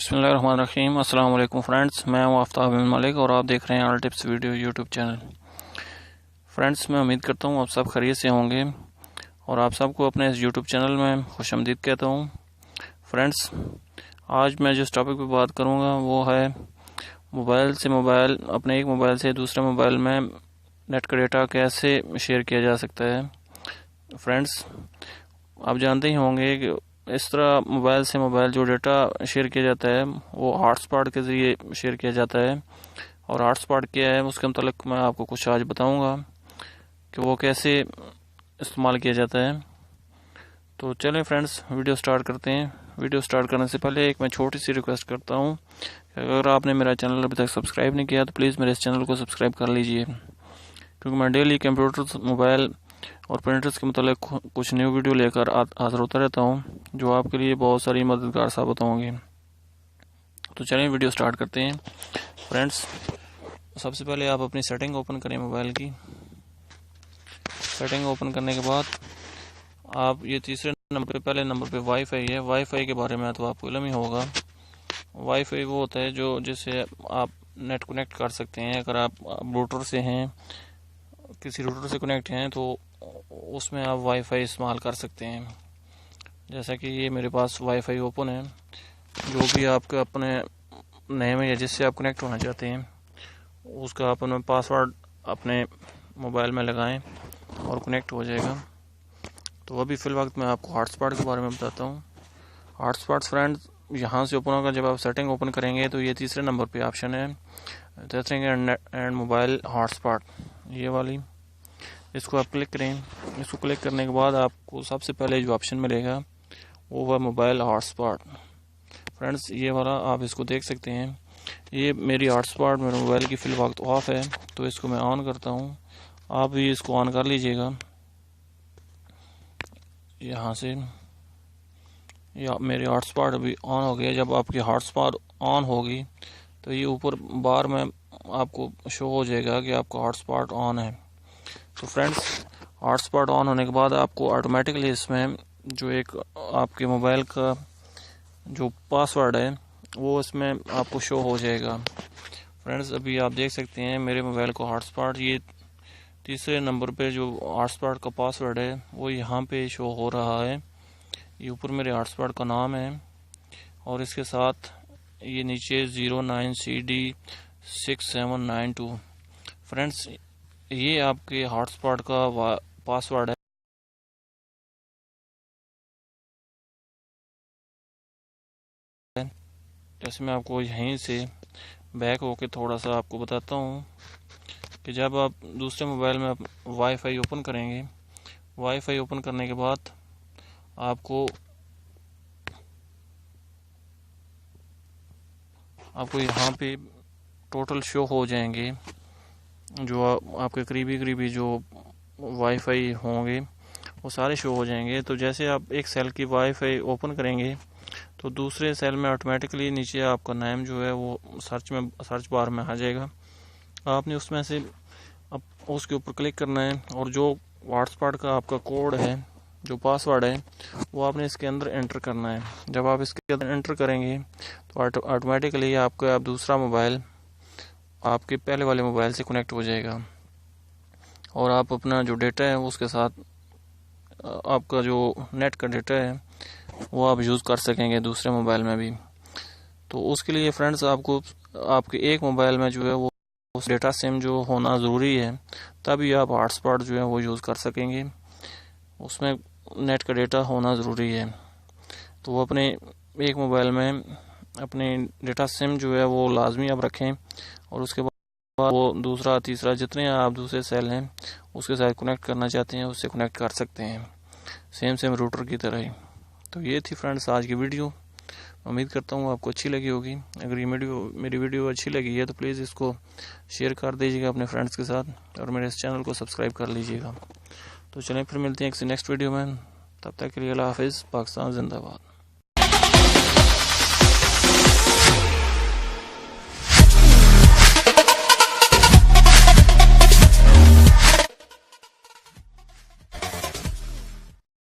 बिस्मिल्लाहिर्रहमानिर्रहीम। अस्सलाम वालेकुम फ्रेंड्स, मैं हूं आफ्ताब बिन मलिक और आप देख रहे हैं all tips video YouTube channel. Friends, मैं उम्मीद करता हूं आप सब खैरियत से होंगे और आप सबको अपने इस यूट्यूब चैनल में खुशामदीद कहता हूं। फ्रेंड्स, आज मैं जिस टॉपिक पे बात करूंगा वो है मोबाइल अपने एक मोबाइल से दूसरे मोबाइल में नेट का डेटा कैसे शेयर किया जा सकता है। फ्रेंड्स, आप जानते ही होंगे कि इस तरह मोबाइल से मोबाइल जो डेटा शेयर किया जाता है वो हॉटस्पॉट के ज़रिए शेयर किया जाता है। और हॉटस्पॉट क्या है उसके मतलब मैं आपको कुछ आज बताऊंगा कि वो कैसे इस्तेमाल किया जाता है। तो चलें फ्रेंड्स, वीडियो स्टार्ट करते हैं। वीडियो स्टार्ट करने से पहले एक मैं छोटी सी रिक्वेस्ट करता हूँ कि अगर आपने मेरा चैनल अभी तक सब्सक्राइब नहीं किया तो प्लीज़ मेरे इस चैनल को सब्सक्राइब कर लीजिए, क्योंकि मैं डेली कंप्यूटर, मोबाइल और प्रिंटर्स के मतलब कुछ न्यू वीडियो लेकर हाजिर होता रहता हूँ जो आपके लिए बहुत सारी मददगार साबित होंगी। तो चलिए वीडियो स्टार्ट करते हैं। फ्रेंड्स, सबसे पहले आप अपनी सेटिंग ओपन करें। मोबाइल की सेटिंग ओपन करने के बाद आप ये तीसरे नंबर पे, पहले नंबर पे वाईफाई है। वाईफाई के बारे में तो आपको इल्म ही होगा। वाईफाई वो होता है जो जिससे आप नेट कनेक्ट कर सकते हैं। अगर आप रूटर से हैं, किसी रूटर से कनेक्ट हैं तो उसमें आप वाईफाई इस्तेमाल कर सकते हैं। जैसा कि ये मेरे पास वाईफाई ओपन है। जो भी आपके अपने नेम है या जिससे आप कनेक्ट होना चाहते हैं उसका अपना पासवर्ड अपने मोबाइल में लगाएं और कनेक्ट हो जाएगा। तो अभी फ़िल वक्त मैं आपको हॉटस्पॉट के बारे में बताता हूँ। हॉटस्पॉट फ्रेंड्स यहाँ से ओपन होगा। जब आप सेटिंग ओपन करेंगे तो ये तीसरे नंबर पे ऑप्शन है टेस्टिंग एंड मोबाइल हॉटस्पॉट, ये वाली, इसको आप क्लिक करें। इसको क्लिक करने के बाद आपको सबसे पहले जो ऑप्शन मिलेगा वो है मोबाइल हॉटस्पॉट। फ्रेंड्स, ये वाला आप इसको देख सकते हैं। ये मेरी हॉटस्पॉट मेरे मोबाइल की फ़िल वक्त ऑफ है तो इसको मैं ऑन करता हूँ। आप भी इसको ऑन कर लीजिएगा। यहाँ से या मेरी हॉटस्पॉट अभी ऑन हो गया। जब आपकी हॉटस्पॉट ऑन होगी तो ये ऊपर बार में आपको शो हो जाएगा कि आपका हॉटस्पॉट ऑन है। तो फ्रेंड्स, हॉटस्पॉट ऑन होने के बाद आपको ऑटोमेटिकली इसमें जो एक आपके मोबाइल का जो पासवर्ड है वो इसमें आपको शो हो जाएगा। फ्रेंड्स, अभी आप देख सकते हैं मेरे मोबाइल को हॉटस्पॉट, ये तीसरे नंबर पे जो हॉटस्पॉट का पासवर्ड है वो यहाँ पे शो हो रहा है। ये ऊपर मेरे हॉटस्पॉट का नाम है और इसके साथ ये नीचे 09CD6792। फ्रेंड्स, ये आपके हॉटस्पॉट का पासवर्ड है। जैसे मैं आपको यहीं से बैक होके थोड़ा सा आपको बताता हूँ कि जब आप दूसरे मोबाइल में वाईफाई ओपन करेंगे, वाईफाई ओपन करने के बाद आपको यहाँ पे टोटल शो हो जाएंगे जो आपके करीबी जो वाईफाई होंगे वो सारे शो हो जाएंगे। तो जैसे आप एक सेल की वाईफाई ओपन करेंगे तो दूसरे सेल में ऑटोमेटिकली नीचे आपका नाम जो है वो सर्च बार में आ जाएगा। आपने उसमें से अब उसके ऊपर क्लिक करना है और जो हॉटस्पॉट का आपका कोड है, जो पासवर्ड है, वो आपने इसके अंदर एंटर करना है। जब आप इसके अंदर एंटर करेंगे तो ऑटोमेटिकली आपका दूसरा मोबाइल आपके पहले वाले मोबाइल से कनेक्ट हो जाएगा और आप अपना जो डेटा है उसके साथ आपका जो नेट का डेटा है वो आप यूज़ कर सकेंगे दूसरे मोबाइल में भी। तो उसके लिए फ्रेंड्स आपको आपके एक मोबाइल में जो है वो उस डेटा सिम जो होना ज़रूरी है, तभी आप हॉटस्पॉट जो है वो यूज़ कर सकेंगे। उसमें नेट का डेटा होना ज़रूरी है। तो वो अपने एक मोबाइल में अपने डेटा सिम जो है वो लाजमी आप रखें और उसके बाद वो दूसरा तीसरा जितने आप दूसरे सेल हैं उसके साथ कनेक्ट करना चाहते हैं उससे कनेक्ट कर सकते हैं, सेम रूटर की तरह ही। तो ये थी फ्रेंड्स आज की वीडियो। उम्मीद करता हूँ आपको अच्छी लगी होगी। अगर ये मेरी वीडियो अच्छी लगी है तो प्लीज़ इसको शेयर कर दीजिएगा अपने फ्रेंड्स के साथ और मेरे इस चैनल को सब्सक्राइब कर लीजिएगा। तो चलें, फिर मिलते हैं एक नेक्स्ट वीडियो में। तब तक के लिए अल्लाह हाफिज़। पाकिस्तान जिंदाबाद।